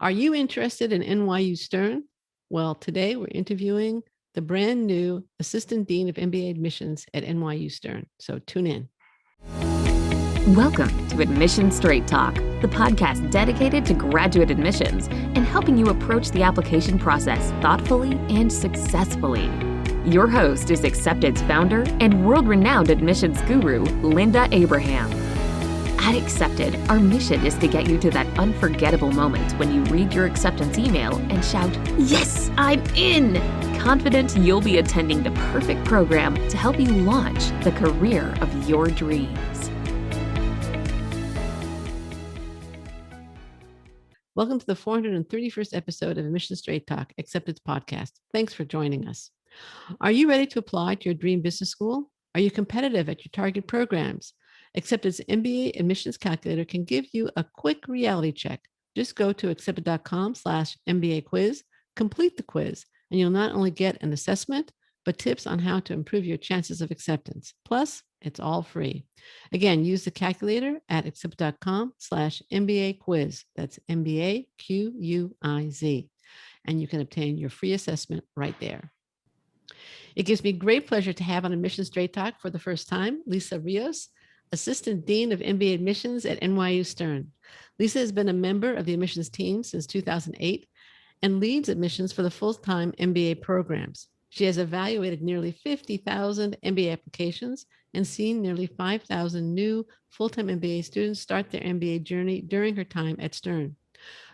Are you interested in NYU Stern? Well, today we're interviewing the brand new Assistant Dean of MBA Admissions at NYU Stern. So tune in. Welcome to Admission Straight Talk, the podcast dedicated to graduate admissions and helping you approach the application process thoughtfully and successfully. Your host is Accepted's founder and world-renowned admissions guru, Linda Abraham. At Accepted, our mission is to get you to that unforgettable moment when you read your acceptance email and shout, "Yes, I'm in!" Confident you'll be attending the perfect program to help you launch the career of your dreams. Welcome to the 431st episode of Admission Straight Talk, Accepted's podcast. Thanks for joining us. Are you ready to apply to your dream business school? Are you competitive at your target programs? Accepted's MBA admissions calculator can give you a quick reality check. Just go to accepted.com/MBA quiz, complete the quiz, and you'll not only get an assessment, but tips on how to improve your chances of acceptance. Plus, it's all free. Again, use the calculator at accepted.com/MBA quiz. That's MBA QUIZ. And you can obtain your free assessment right there. It gives me great pleasure to have on Admission Straight Talk for the first time, Lisa Rios, Assistant Dean of MBA Admissions at NYU Stern. Lisa has been a member of the admissions team since 2008 and leads admissions for the full-time MBA programs. She has evaluated nearly 50,000 MBA applications and seen nearly 5,000 new full-time MBA students start their MBA journey during her time at Stern.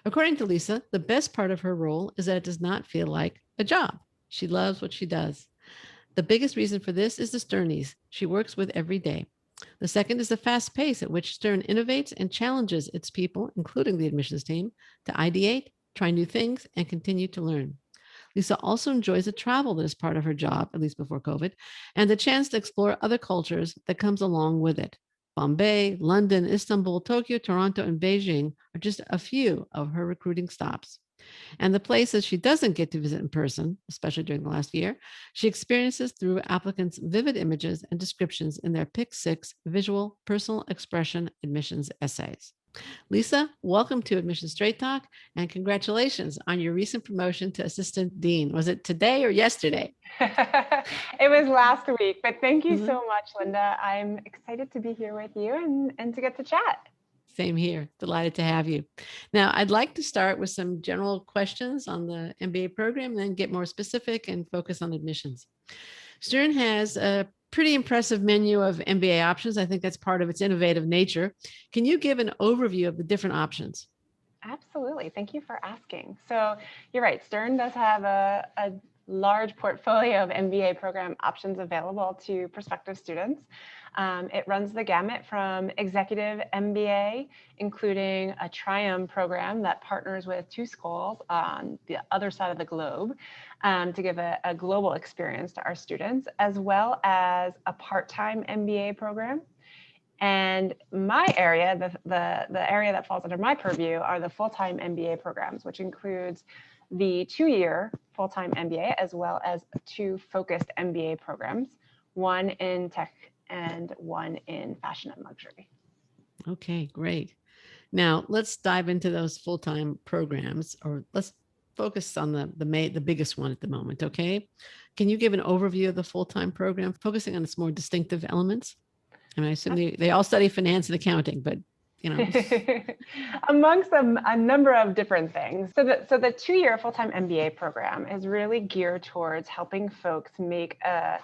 According to Lisa, the best part of her role is that it does not feel like a job. She loves what she does. The biggest reason for this is the Sternies she works with every day. The second is the fast pace at which Stern innovates and challenges its people, including the admissions team, to ideate, try new things, and continue to learn. Lisa also enjoys the travel that is part of her job, at least before COVID, and the chance to explore other cultures that comes along with it. Bombay, London, Istanbul, Tokyo, Toronto, and Beijing are just a few of her recruiting stops. And the places she doesn't get to visit in person, especially during the last year, she experiences through applicants' vivid images and descriptions in their Pick 6 visual personal expression admissions essays. Lisa, welcome to Admission Straight Talk, and congratulations on your recent promotion to Assistant Dean. Was it today or yesterday? It was last week, but thank you so much, Linda. I'm excited to be here with you and to get to chat. Same here. Delighted to have you. Now, I'd like to start with some general questions on the MBA program, and then get more specific and focus on admissions. Stern has a pretty impressive menu of MBA options. I think that's part of its innovative nature. Can you give an overview of the different options? Absolutely. Thank you for asking. So you're right. Stern does have a large portfolio of MBA program options available to prospective students. It runs the gamut from executive MBA, including a Triumph program that partners with two schools on the other side of the globe to give a global experience to our students, as well as a part-time MBA program. And my area, the area that falls under my purview, are the full-time MBA programs, which includes the 2-year full-time MBA, as well as 2 focused MBA programs, one in tech and one in fashion and luxury. Okay, great. Now let's dive into those full-time programs, or let's focus on the biggest one at the moment. Okay. Can you give an overview of the full-time program, focusing on its more distinctive elements? I mean, I assume they all study finance and accounting, but you know, amongst them, a number of different things. So the 2-year full-time MBA program is really geared towards helping folks make a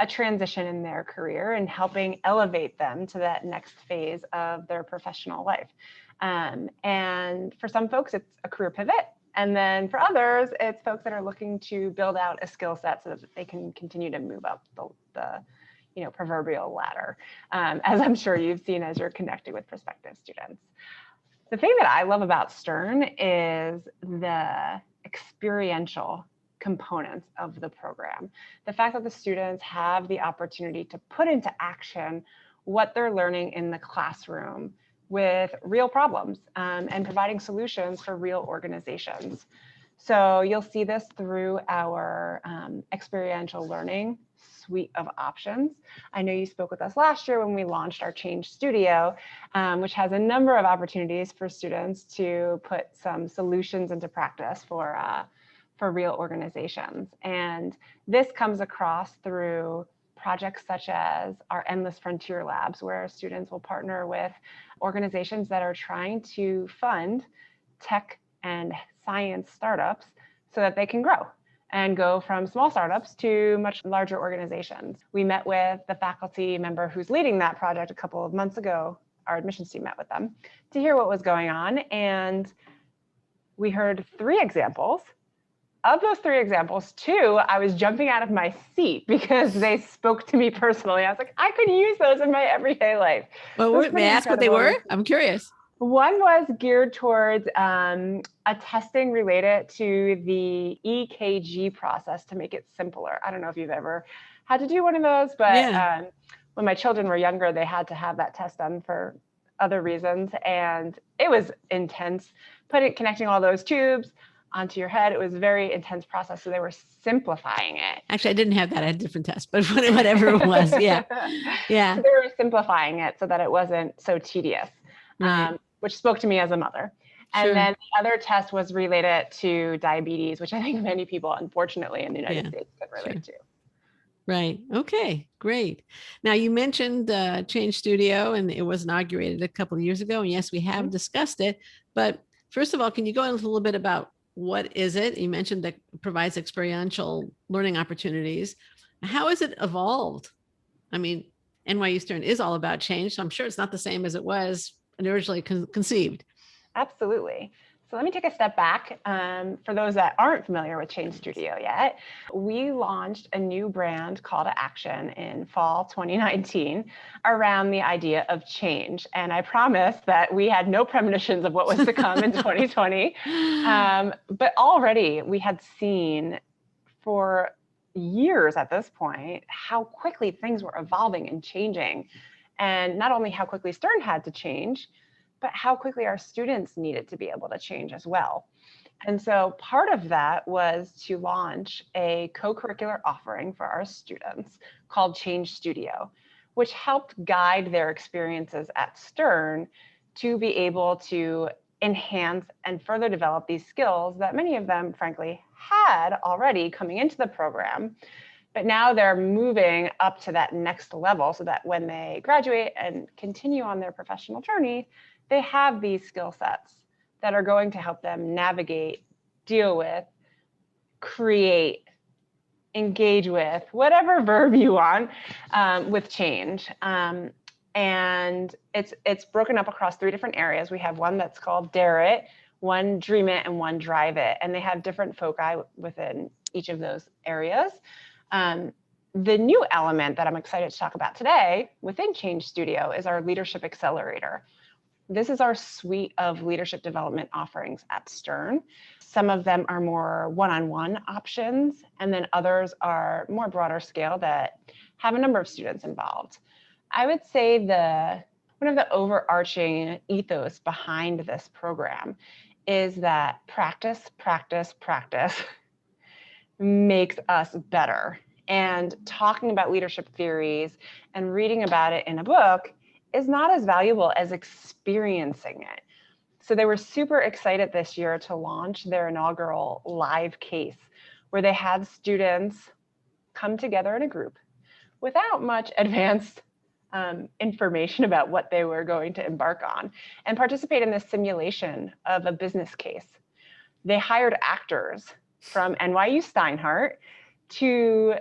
transition in their career and helping elevate them to that next phase of their professional life. And for some folks, it's a career pivot. And then for others, it's folks that are looking to build out a skill set so that they can continue to move up the proverbial ladder, as I'm sure you've seen as you're connecting with prospective students. The thing that I love about Stern is the experiential components of the program. The fact that the students have the opportunity to put into action what they're learning in the classroom with real problems and providing solutions for real organizations. So you'll see this through our experiential learning suite of options. I know you spoke with us last year when we launched our Change Studio, which has a number of opportunities for students to put some solutions into practice for real organizations. And this comes across through projects such as our Endless Frontier Labs, where students will partner with organizations that are trying to fund tech and science startups so that they can grow and go from small startups to much larger organizations. We met with the faculty member who's leading that project a couple of months ago. Our admissions team met with them to hear what was going on. And we heard 3 examples. Of those 3 examples, 2, I was jumping out of my seat because they spoke to me personally. I was like, I could use those in my everyday life. Well, may I ask what they were? I'm curious. One was geared towards a testing related to the EKG process to make it simpler. I don't know if you've ever had to do one of those, but when my children were younger, they had to have that test done for other reasons. And it was intense, connecting all those tubes onto your head. It was a very intense process. So they were simplifying it. Actually, I didn't have that. I had a different test, but whatever it was. Yeah. Yeah. So they were simplifying it so that it wasn't so tedious. Right. Which spoke to me as a mother. And Sure. then the other test was related to diabetes, which I think many people, unfortunately, in the United States can relate to. Right. Okay, great. Now you mentioned Change Studio, and it was inaugurated a couple of years ago. And yes, we have discussed it. But first of all, can you go into a little bit about what is it? You mentioned that it provides experiential learning opportunities. How has it evolved? I mean, NYU Stern is all about change, so I'm sure it's not the same as it was originally conceived. Absolutely. So let me take a step back. For those that aren't familiar with Change Studio yet, we launched a new brand, Call to Action, in fall 2019 around the idea of change. And I promised that we had no premonitions of what was to come in 2020. But already we had seen for years at this point how quickly things were evolving and changing. And not only how quickly Stern had to change, but how quickly our students needed to be able to change as well. And so part of that was to launch a co-curricular offering for our students called Change Studio, which helped guide their experiences at Stern to be able to enhance and further develop these skills that many of them, frankly, had already coming into the program. But now they're moving up to that next level so that when they graduate and continue on their professional journey, they have these skill sets that are going to help them navigate, deal with, create, engage with, whatever verb you want, with change. And it's broken up across 3 different areas. We have one that's called Dare It, one Dream It, and one Drive It. And they have different foci within each of those areas. The new element that I'm excited to talk about today within Change Studio is our Leadership Accelerator. This is our suite of leadership development offerings at Stern. Some of them are more one-on-one options, and then others are more broader scale that have a number of students involved. I would say one of the overarching ethos behind this program is that practice, practice, practice makes us better. And talking about leadership theories and reading about it in a book is not as valuable as experiencing it. So they were super excited this year to launch their inaugural live case, where they had students come together in a group without much advanced information about what they were going to embark on and participate in this simulation of a business case. They hired actors from NYU Steinhardt to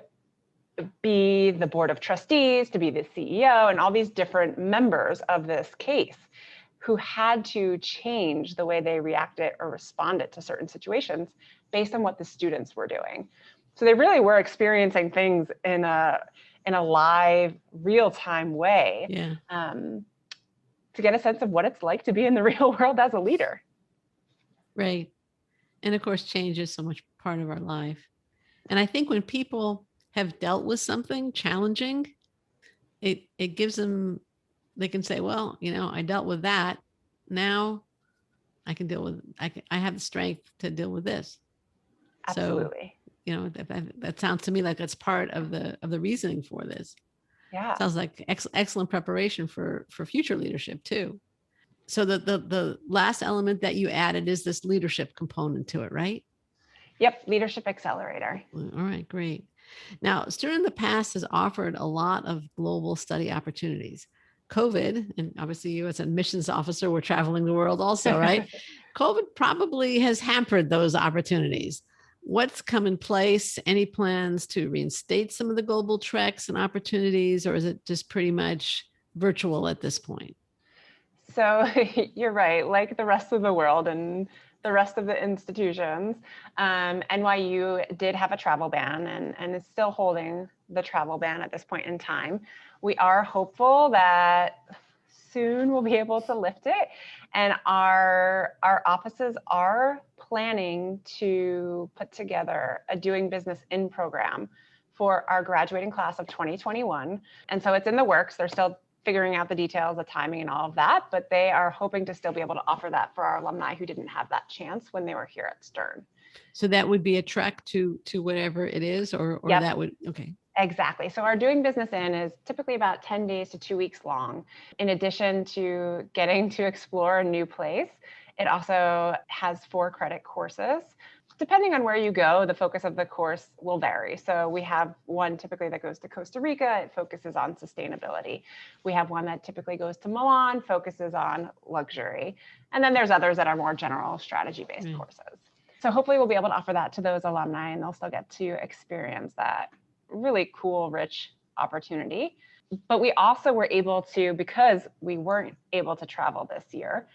be the board of trustees, to be the CEO, and all these different members of this case who had to change the way they reacted or responded to certain situations based on what the students were doing. So they really were experiencing things in a live, real-time way, to get a sense of what it's like to be in the real world as a leader. Right. And of course, change is so much part of our life. And I think when people have dealt with something challenging, it gives them, they can say, well, I dealt with that. Now I can deal with, I have the strength to deal with this. Absolutely. that sounds to me like that's part of the reasoning for this. Yeah. Sounds like excellent preparation for future leadership too. So the last element that you added is this leadership component to it, right? Yep. Leadership Accelerator. All right, great. Now, Stern in the past has offered a lot of global study opportunities. COVID, and obviously you as an admissions officer, were traveling the world also, right? COVID probably has hampered those opportunities. What's come in place? Any plans to reinstate some of the global treks and opportunities, or is it just pretty much virtual at this point? So you're right, like the rest of the world and the rest of the institutions, NYU did have a travel ban and is still holding the travel ban at this point in time. We are hopeful that soon we'll be able to lift it. And our offices are planning to put together a doing business in program for our graduating class of 2021. And so it's in the works. They're still figuring out the details, the timing and all of that, but they are hoping to still be able to offer that for our alumni who didn't have that chance when they were here at Stern. So that would be a trek to whatever it is, or Yep. That would, okay. Exactly. So our doing business in is typically about 10 days to 2 weeks long. In addition to getting to explore a new place, it also has 4 credit courses. Depending on where you go, the focus of the course will vary. So we have one typically that goes to Costa Rica. It focuses on sustainability. We have one that typically goes to Milan, focuses on luxury. And then there's others that are more general strategy-based courses. So hopefully we'll be able to offer that to those alumni, and they'll still get to experience that really cool, rich opportunity. But we also were able to, because we weren't able to travel this year,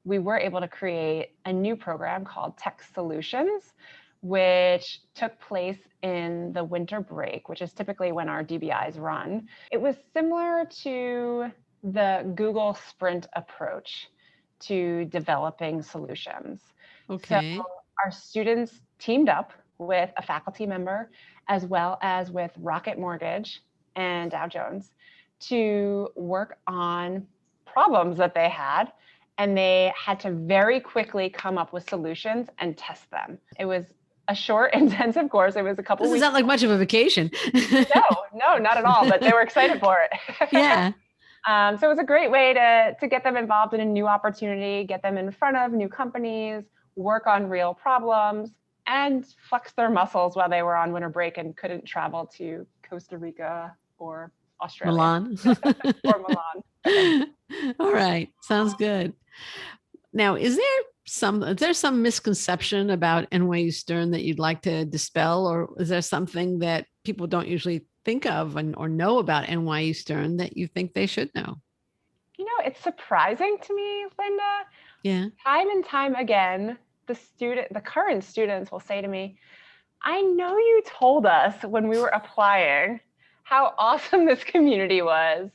we were able to create a new program called Tech Solutions, which took place in the winter break, which is typically when our DBIs run. It was similar to the Google Sprint approach to developing solutions. Okay. So our students teamed up with a faculty member as well as with Rocket Mortgage and Dow Jones to work on problems that they had, and they had to very quickly come up with solutions and test them. It was a short, intensive course. It was a couple weeks. This is not like much of a vacation. No, not at all, but they were excited for it. Yeah. So it was a great way to get them involved in a new opportunity, get them in front of new companies, work on real problems, and flex their muscles while they were on winter break and couldn't travel to Costa Rica or Australia. Milan. Or Milan. All right. Sounds good. Now, is there some misconception about NYU Stern that you'd like to dispel, or is there something that people don't usually think of or know about NYU Stern that you think they should know? It's surprising to me, Linda. Yeah. Time and time again, the current students will say to me, I know you told us when we were applying how awesome this community was,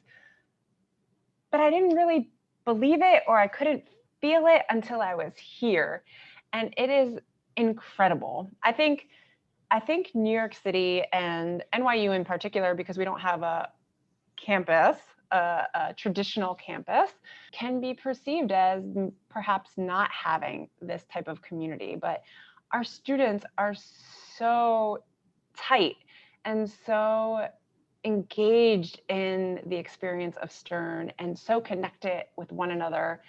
but I didn't really believe it, or I couldn't feel it until I was here. And it is incredible. I think New York City and NYU in particular, because we don't have a campus, a traditional campus, can be perceived as perhaps not having this type of community. But our students are so tight and so engaged in the experience of Stern and so connected with one another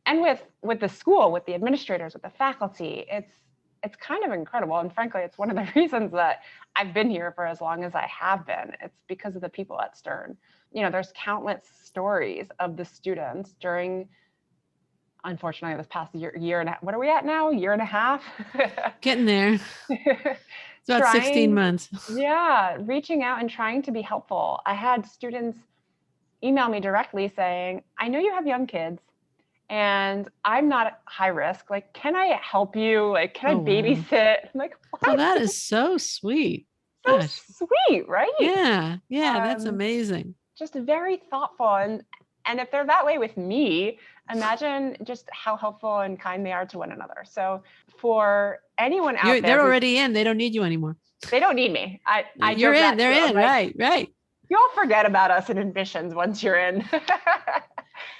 and with the school, with the administrators, with the faculty. It's kind of incredible. And frankly, it's one of the reasons that I've been here for as long as I have been. It's because of the people at Stern. There's countless stories of the students during, unfortunately, this past year and a half. What are we at now? Year and a half? Getting there. It's about 16 months. Yeah, reaching out and trying to be helpful. I had students email me directly saying, I know you have young kids and I'm not high risk. Like, can I help you? Like, can I babysit? I'm like, what? Oh, that is so sweet. So sweet, right? Yeah, that's amazing. Just very thoughtful. And if they're that way with me, imagine just how helpful and kind they are to one another. So for anyone out there, they're already in. They don't need you anymore. They don't need me. You're in. They're in. Right. You'll forget about us in admissions once you're in.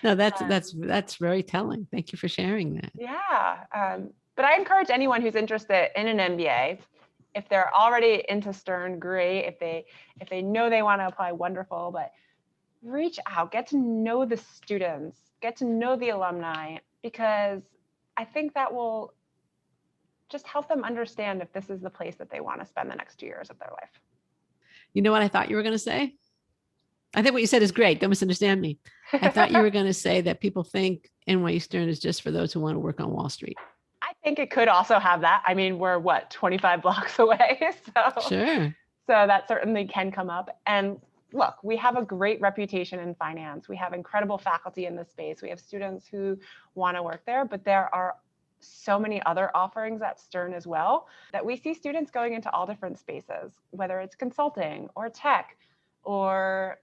No, that's very telling. Thank you for sharing that. Yeah. But I encourage anyone who's interested in an MBA If they're already into Stern, great. If they know they want to apply, wonderful. But reach out, get to know the students, get to know the alumni, because I think that will just help them understand if this is the place that they want to spend the next 2 years of their life. You know what I thought you were going to say? I think what you said is great. Don't misunderstand me. I thought you were going to say that people think NYU Stern is just for those who want to work on Wall Street. I think it could also have that. I mean, we're 25 blocks away. Sure. So that certainly can come up. And look, we have a great reputation in finance. We have incredible faculty in this space. We have students who want to work there, but there are so many other offerings at Stern as well that we see students going into all different spaces, whether it's consulting or tech or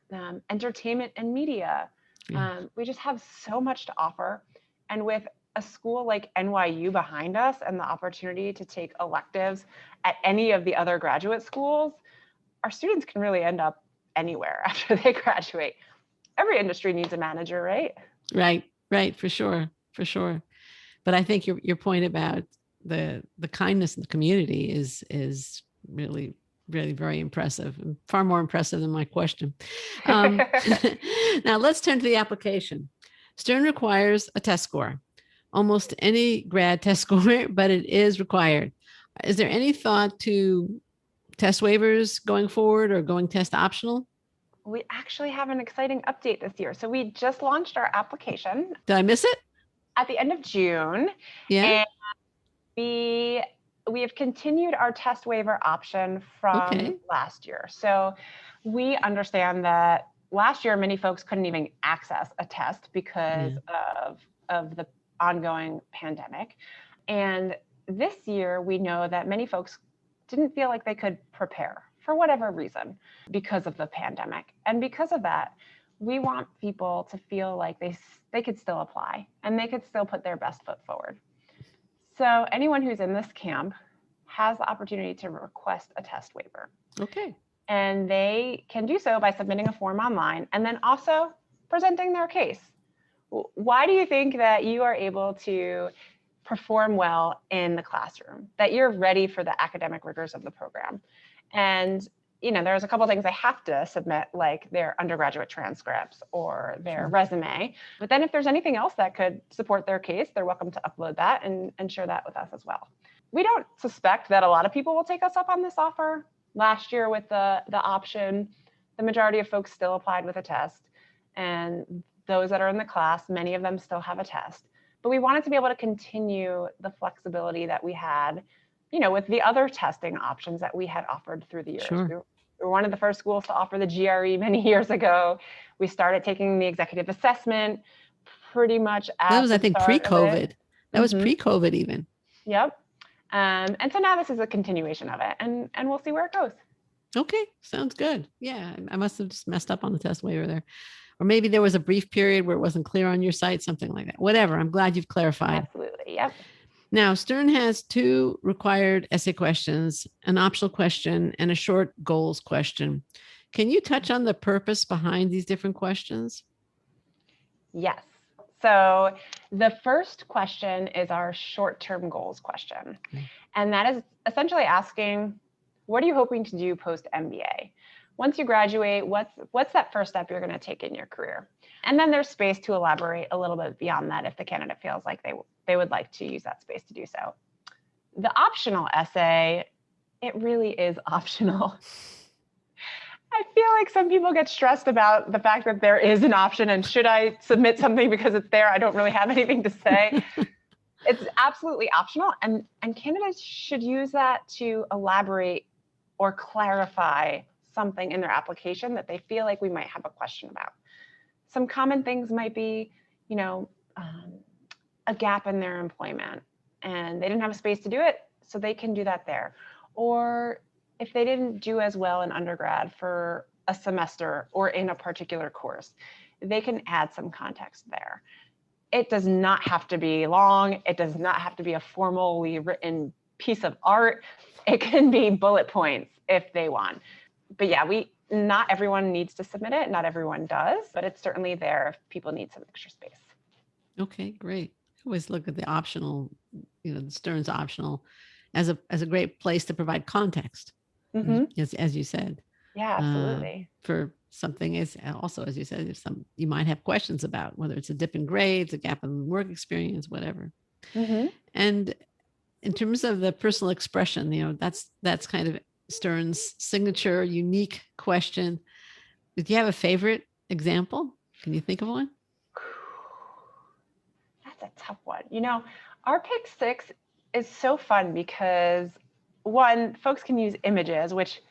entertainment and media. Yeah. We just have so much to offer. And with a school like NYU behind us and the opportunity to take electives at any of the other graduate schools, our students can really end up anywhere after they graduate. Every industry needs a manager, right? Right, for sure. But I think your point about the kindness in the community is really very impressive, far more impressive than my question. Now let's turn to the application. Stern requires a test score, almost any grad test score, but it is required. Is there any thought to test waivers going forward or going test optional? We actually have an exciting update this year. So we just launched our application. Did I miss it? At the end of June. Yeah. And we have continued our test waiver option from last year. So we understand that last year, many folks couldn't even access a test because of the ongoing pandemic. And this year, we know that many folks didn't feel like they could prepare for whatever reason because of the pandemic. And because of that, we want people to feel like they could still apply and they could still put their best foot forward. So anyone who's in this camp has the opportunity to request a test waiver. Okay. And they can do so by submitting a form online and then also presenting their case. Why do you think that you are able to perform well in the classroom, that you're ready for the academic rigors of the program? And there's a couple of things they have to submit, like their undergraduate transcripts or their resume. But then if there's anything else that could support their case, they're welcome to upload that and share that with us as well. We don't suspect that a lot of people will take us up on this offer. Last year with the option, the majority of folks still applied with a test. And those that are in the class, many of them still have a test. But we wanted to be able to continue the flexibility that we had with the other testing options that we had offered through the years. Sure. We were one of the first schools to offer the GRE many years ago. We started taking the executive assessment pretty much at that was, I think, pre-COVID. That was pre-COVID even. Yep. And so now this is a continuation of it, and we'll see where it goes. Okay, sounds good. Yeah, I must have just messed up on the test waiver there. Or maybe there was a brief period where it wasn't clear on your site, something like that. Whatever, I'm glad you've clarified. Absolutely, yep. Now, Stern has 2 required essay questions, an optional question, and a short goals question. Can you touch on the purpose behind these different questions? Yes. So the first question is our short-term goals question. And that is essentially asking, what are you hoping to do post-MBA? Once you graduate, what's that first step you're going to take in your career? And then there's space to elaborate a little bit beyond that if the candidate feels like they would like to use that space to do so. The optional essay, it really is optional. I feel like some people get stressed about the fact that there is an option and should I submit something because it's there? I don't really have anything to say. It's absolutely optional, and candidates should use that to elaborate or clarify something in their application that they feel like we might have a question about. Some common things might be, a gap in their employment and they didn't have a space to do it, so they can do that there. Or if they didn't do as well in undergrad for a semester or in a particular course, they can add some context there. It does not have to be long. It does not have to be a formally written piece of art. It can be bullet points if they want. But yeah, not everyone needs to submit it. Not everyone does, but it's certainly there if people need some extra space. Okay, great. I always look at the optional, the Stern's optional as a great place to provide context, as you said. Yeah, absolutely. For something is also, as you said, if you might have questions about whether it's a dip in grades, a gap in work experience, whatever. And in terms of the personal expression, that's kind of Stern's signature, unique question. Do you have a favorite example? Can you think of one? That's a tough one. Our pick 6 is so fun because, one, folks can use images, which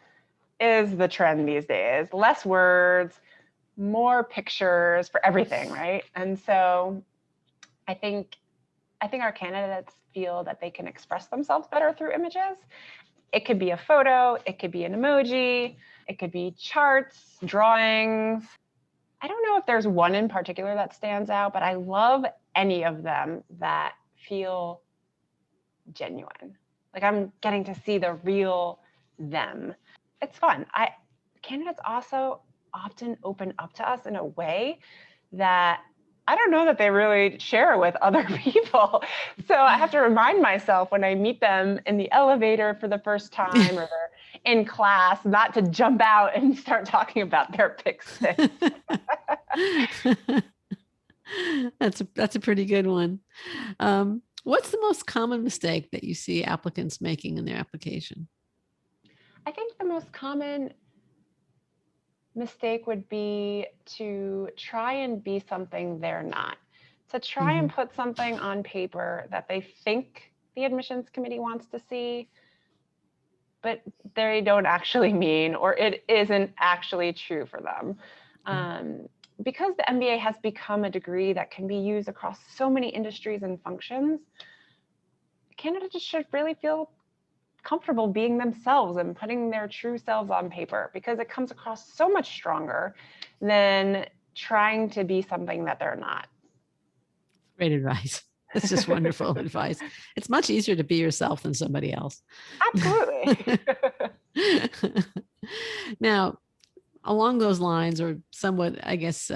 is the trend these days. Less words, more pictures for everything, right? And so I think our candidates feel that they can express themselves better through images. It could be a photo, it could be an emoji, it could be charts, drawings. I don't know if there's one in particular that stands out, but I love any of them that feel genuine. Like I'm getting to see the real them. It's fun. Candidates also often open up to us in a way that I don't know that they really share with other people. So I have to remind myself when I meet them in the elevator for the first time or they're in class, not to jump out and start talking about their pick 6. That's a pretty good one. What's the most common mistake that you see applicants making in their application? I think the most common mistake would be to try and be something they're not. To try and put something on paper that they think the admissions committee wants to see, but they don't actually mean, or it isn't actually true for them. Because the MBA has become a degree that can be used across so many industries and functions, candidates should really feel comfortable being themselves and putting their true selves on paper, because it comes across so much stronger than trying to be something that they're not. Great advice. It's just wonderful advice. It's much easier to be yourself than somebody else. Absolutely. Now, along those lines, or somewhat, I guess,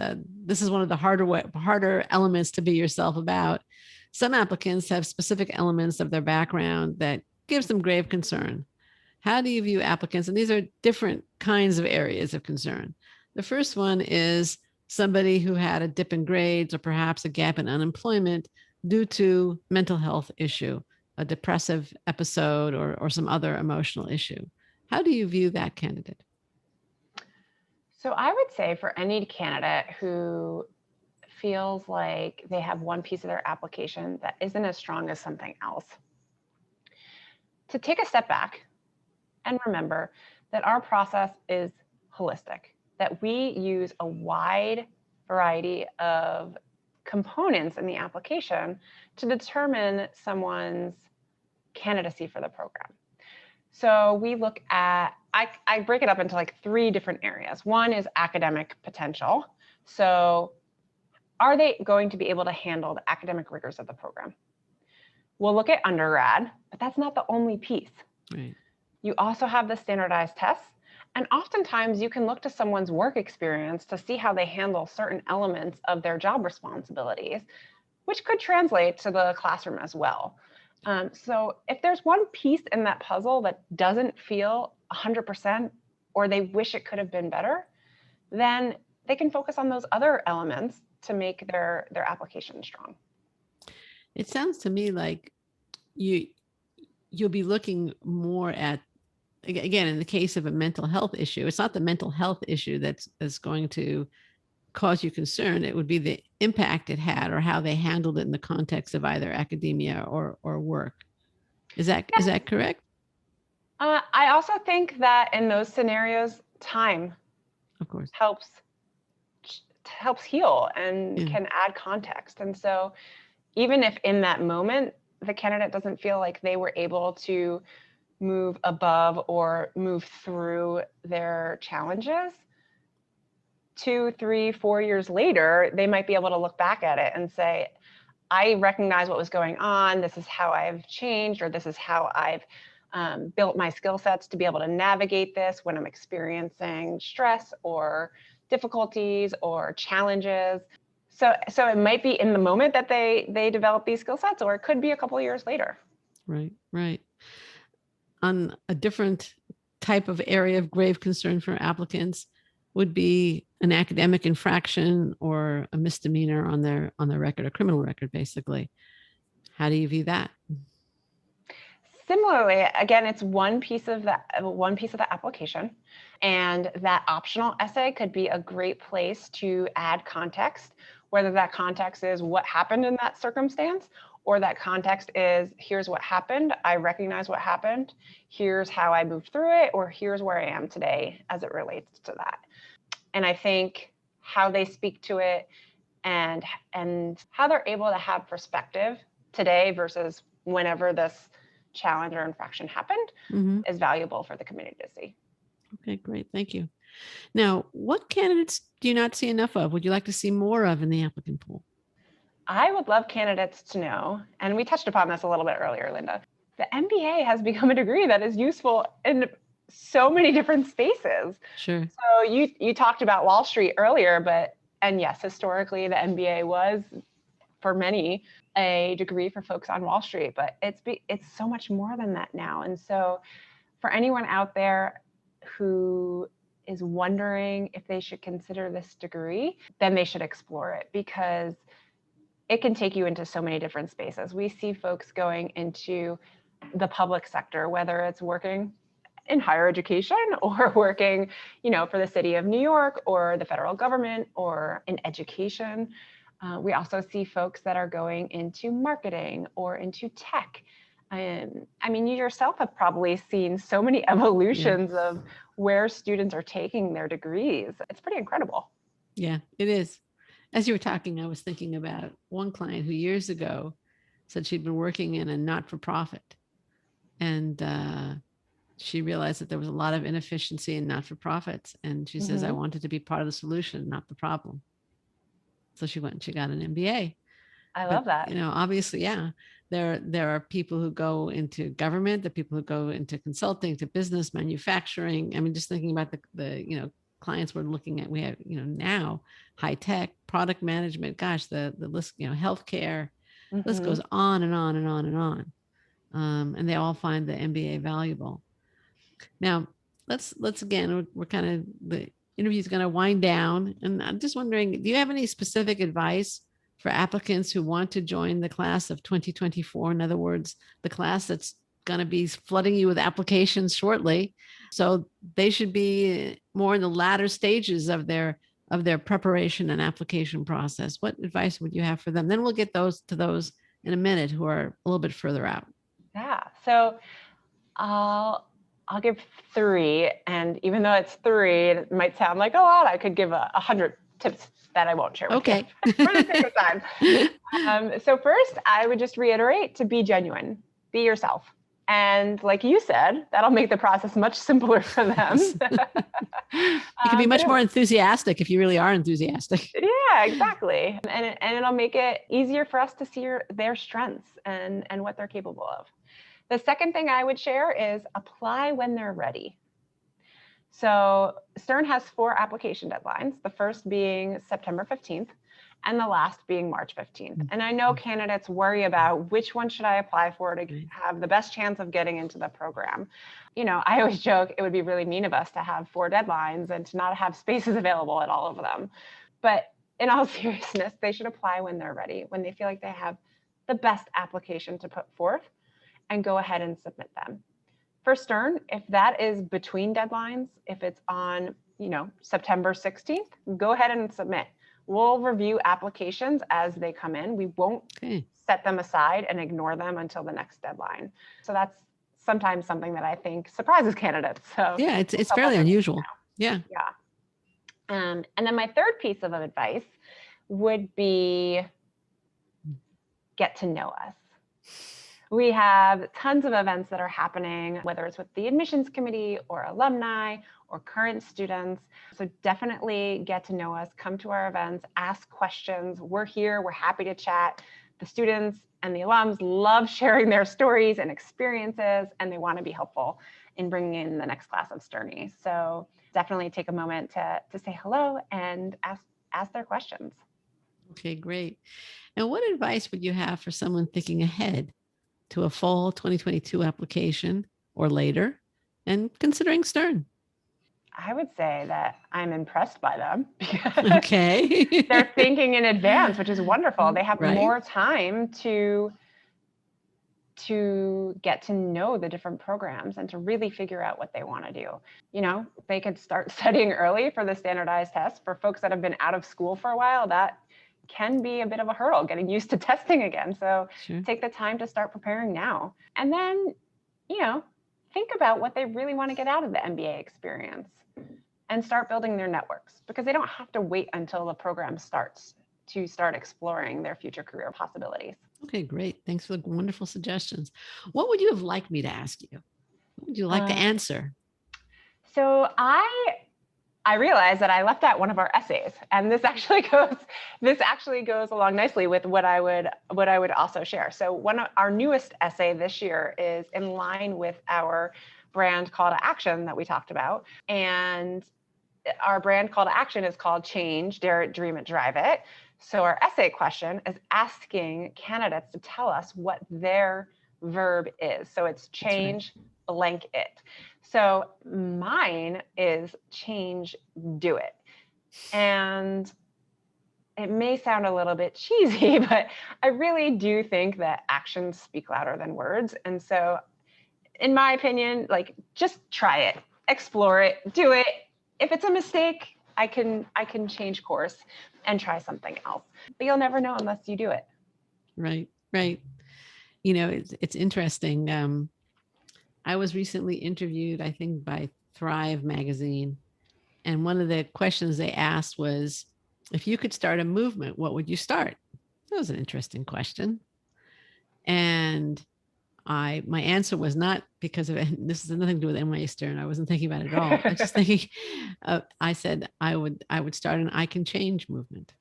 this is one of the harder elements to be yourself about. Some applicants have specific elements of their background that gives them grave concern. How do you view applicants? And these are different kinds of areas of concern. The first one is somebody who had a dip in grades or perhaps a gap in unemployment due to mental health issue, a depressive episode, or some other emotional issue. How do you view that candidate? So I would say for any candidate who feels like they have one piece of their application that isn't as strong as something else, to take a step back and remember that our process is holistic, that we use a wide variety of components in the application to determine someone's candidacy for the program. So we look at, I break it up into like 3 different areas. One is academic potential. So are they going to be able to handle the academic rigors of the program? We'll look at undergrad, but that's not the only piece. Right. You also have the standardized tests. And oftentimes you can look to someone's work experience to see how they handle certain elements of their job responsibilities, which could translate to the classroom as well. So if there's one piece in that puzzle that doesn't feel 100%, or they wish it could have been better, then they can focus on those other elements to make their application strong. It sounds to me like you'll be looking more at, again, in the case of a mental health issue, it's not the mental health issue that's going to cause you concern. It would be the impact it had or how they handled it in the context of either academia or work. Is that correct? I also think that in those scenarios, time, of course, helps heal and can add context. And so even if in that moment, the candidate doesn't feel like they were able to move above or move through their challenges, 2, 3, 4 years later, they might be able to look back at it and say, I recognize what was going on. This is how I've changed, or this is how I've built my skill sets to be able to navigate this when I'm experiencing stress or difficulties or challenges. So it might be in the moment that they develop these skill sets, or it could be a couple of years later. Right. on a different type of area of grave concern for applicants would be an academic infraction or a misdemeanor on their record, a criminal record, basically. How do you view that? Similarly, again, it's one piece of the application, and that optional essay could be a great place to add context, whether that context is what happened in that circumstance, or that context is here's what happened, I recognize what happened, here's how I moved through it, or here's where I am today as it relates to that. And I think how they speak to it and how they're able to have perspective today versus whenever this challenge or infraction happened is valuable for the community to see. Okay, great. Thank you. Now, what candidates do you not see enough of? Would you like to see more of in the applicant pool? I would love candidates to know, and we touched upon this a little bit earlier, Linda, the MBA has become a degree that is useful in so many different spaces. Sure. So you talked about Wall Street earlier, and yes, historically the MBA was, for many, a degree for folks on Wall Street, but it's so much more than that now. And so for anyone out there who is wondering if they should consider this degree, then they should explore it, because it can take you into so many different spaces. We see folks going into the public sector, whether it's working in higher education or working, for the city of New York or the federal government or in education. We also see folks that are going into marketing or into tech. I mean, you yourself have probably seen so many evolutions of where students are taking their degrees. It's pretty incredible. Yeah, it is. As you were talking, I was thinking about one client who years ago said she'd been working in a not-for-profit, and she realized that there was a lot of inefficiency in not-for-profits. And she says, I wanted to be part of the solution, not the problem. So she went and she got an MBA. I love that. Obviously, there are people who go into government, the people who go into consulting, to business, manufacturing. I mean, just thinking about the clients we're looking at, we have, now high tech, product management, gosh, the list, healthcare, list goes on and on and on and on. And they all find the MBA valuable. Now, let's again, we're kind of, the interview is going to wind down. And I'm just wondering, do you have any specific advice for applicants who want to join the class of 2024? In other words, the class that's going to be flooding you with applications shortly. So they should be more in the latter stages of their preparation and application process. What advice would you have for them? Then we'll get to those in a minute who are a little bit further out. Yeah. So I'll give 3. And even though it's 3, it might sound like a lot. I could give 100 tips that I won't share with you for the sake of time. So first, I would just reiterate to be genuine, be yourself. And like you said, that'll make the process much simpler for them. You can be much more enthusiastic if you really are enthusiastic. Yeah, exactly. And it'll make it easier for us to see their strengths and what they're capable of. The second thing I would share is apply when they're ready. So Stern has 4 application deadlines, the first being September 15th and the last being March 15th. And I know candidates worry about which one should I apply for to have the best chance of getting into the program. I always joke it would be really mean of us to have 4 deadlines and to not have spaces available at all of them. But in all seriousness, they should apply when they're ready, when they feel like they have the best application to put forth, and go ahead and submit them. For Stern, if that is between deadlines, if it's on, September 16th, go ahead and submit. We'll review applications as they come in. We won't set them aside and ignore them until the next deadline. So that's sometimes something that I think surprises candidates. So yeah, it's fairly unusual. Yeah. And then my third piece of advice would be get to know us. We have tons of events that are happening, whether it's with the admissions committee or alumni or current students. So definitely get to know us, come to our events, ask questions. We're here, we're happy to chat. The students and the alums love sharing their stories and experiences, and they want to be helpful in bringing in the next class of Sternies. So definitely take a moment to say hello and ask their questions. Okay, great. And what advice would you have for someone thinking ahead to a fall 2022 application or later and considering Stern? I would say that I'm impressed by them because Okay. they're thinking in advance, which is wonderful. They have Right. more time to get to know the different programs and to really figure out what they want to do. You know, they could start studying early for the standardized tests. For folks that have been out of school for a while, that can be a bit of a hurdle, getting used to testing again. So Sure. take the time to start preparing now. And then, you know, think about what they really want to get out of the MBA experience and start building their networks, because they don't have to wait until the program starts to start exploring their future career possibilities. Okay, great. Thanks for the wonderful suggestions. What would you have liked me to ask you? What would you like to answer? So I realized that I left out one of our essays, and this actually goes along nicely with what I would also share. So our newest essay this year is in line with our brand call to action that we talked about. And our brand call to action is called Change, Dare It, Dream It, Drive It. So our essay question is asking candidates to tell us what their verb is. So it's change blank it. So mine is change, do it. And it may sound a little bit cheesy, but I really do think that actions speak louder than words. And so in my opinion, like, just try it, explore it, do it. If it's a mistake, I can change course and try something else. But you'll never know unless you do it. Right, right. You know, it's interesting. I was recently interviewed, I think, by Thrive magazine. And one of the questions they asked was, if you could start a movement, what would you start? That was an interesting question. And my answer was not because of it. This has nothing to do with NYU Stern. I wasn't thinking about it at all. I was just thinking, I said, I would start an I Can Change movement.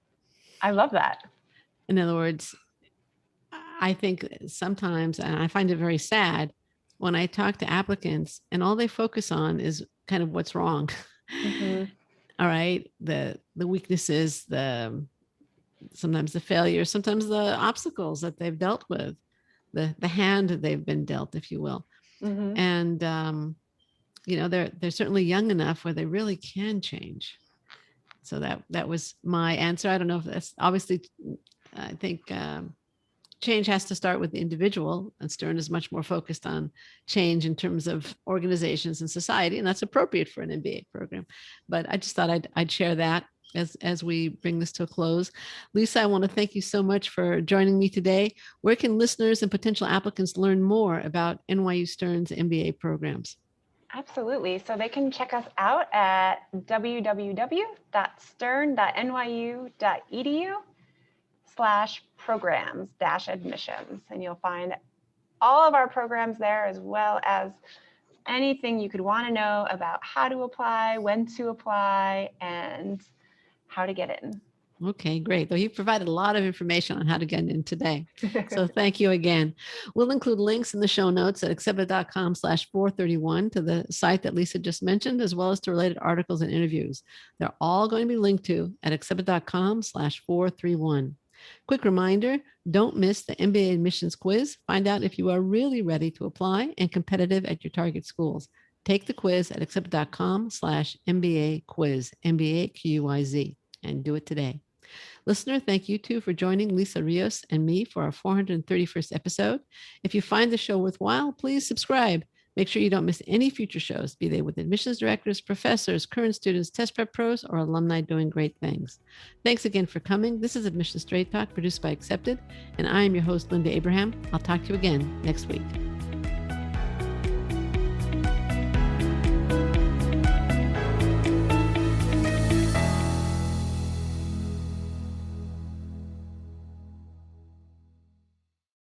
I love that. In other words, I think sometimes, and I find it very sad, when I talk to applicants and all they focus on is kind of what's wrong. Mm-hmm. All right. The weaknesses, sometimes the failures, sometimes the obstacles that they've dealt with, the hand that they've been dealt, if you will. Mm-hmm. And, you know, they're certainly young enough where they really can change. So that was my answer. I don't know if that's obviously, I think change has to start with the individual, and Stern is much more focused on change in terms of organizations and society, and that's appropriate for an MBA program. But I just thought I'd share that as we bring this to a close. Lisa, I want to thank you so much for joining me today. Where can listeners and potential applicants learn more about NYU Stern's MBA programs? Absolutely. So they can check us out at www.stern.nyu.edu/programs-admissions. And you'll find all of our programs there, as well as anything you could want to know about how to apply, when to apply, and how to get in. Okay, great. Well, you provided a lot of information on how to get in today. So thank you again. We'll include links in the show notes at accepted.com/431 to the site that Lisa just mentioned, as well as to related articles and interviews. They're all going to be linked to at accepted.com/431. Quick reminder, don't miss the MBA admissions quiz. Find out if you are really ready to apply and competitive at your target schools. Take the quiz at accepted.com/MBA quiz, MBA QUIZ, and do it today. Listener, thank you too for joining Lisa Rios and me for our 431st episode. If you find the show worthwhile, please subscribe. Make sure you don't miss any future shows, be they with admissions directors, professors, current students, test prep pros, or alumni doing great things. Thanks again for coming. This is Admissions Straight Talk, produced by Accepted, and I am your host, Linda Abraham. I'll talk to you again next week.